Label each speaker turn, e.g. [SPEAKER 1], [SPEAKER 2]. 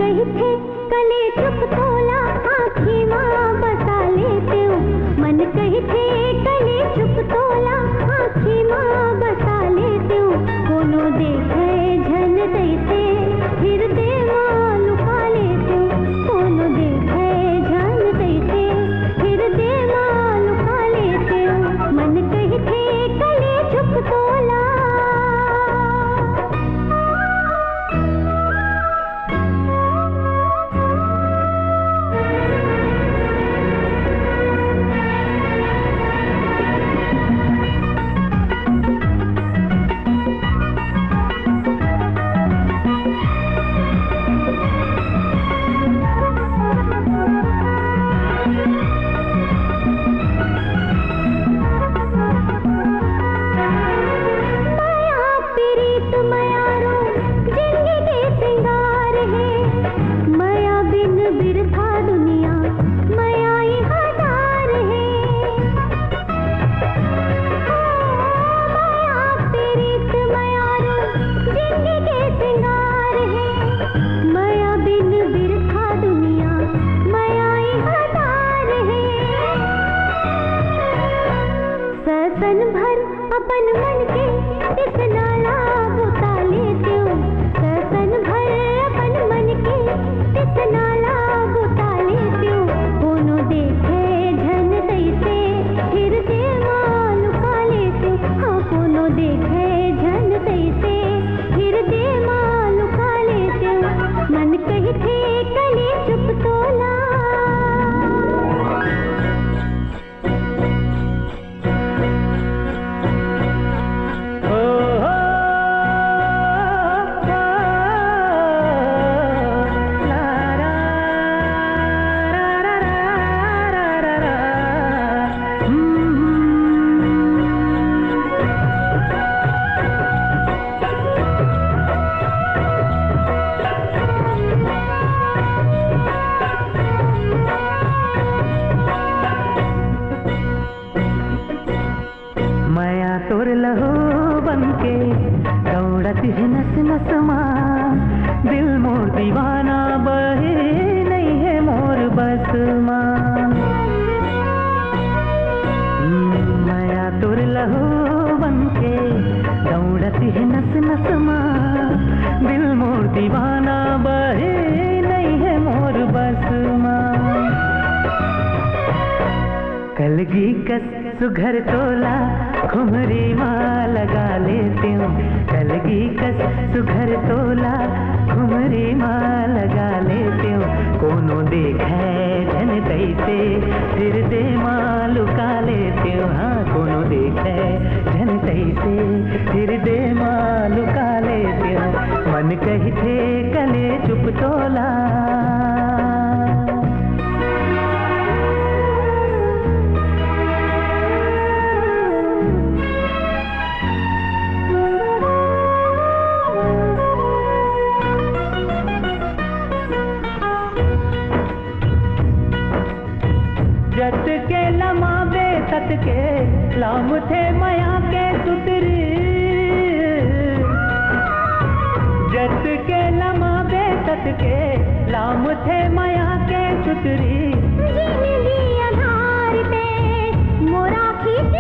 [SPEAKER 1] कही थे कले चुप तोला आँखी माँ बसा लेते हो। मन कही थे कले चुप तोला आँखी माँ बसा लेते हो। कोनो देखे झन तैसे हृदय माँ लुका लेते हो। कोनो देखे झन तैसे हृदय माँ लुका लेते हो। मन कही थे कले चुप तोला। सन भर अपन मन के इस नाला बुता लेते हो। सन भर अपन मन के इस नाला बुता लेते हो। कोनो देखे झन तैसे हृदय माँ लुका लेते हो। हाँ कोनो देखे झन तैसे हृदय माँ लुका लेते हो। मन कही थे कली चुप तोला।
[SPEAKER 2] तोर लहू बनके दौड़ती है नस नस माँ। दिल मोर दीवाना बहे नहीं है मोर बस माँ। माया तोर लहू बनके दौड़ती है नस नस माँ। दिल मोर दीवाना बहे नहीं है मोर बस माँ। कलगी कस सुघर तोला खुमरी माँ लगा लेती हूँ। कलगी कस सुघर तोला खुमरी माँ लगा लेती हूँ। कोनो देखे झन तैसे हृदय माँ लुका लेती हूँ। हाँ कोनो देखे झन तैसे हृदय माँ लुका लेती हूँ। मन कही थे कले चुप तोला। जत के लमाबे तत के लाम थे माया के सुतरी। जत के लमाबे तत के लाम थे माया के सुतरी।
[SPEAKER 1] जिंदगी आधार पे मोरा खींच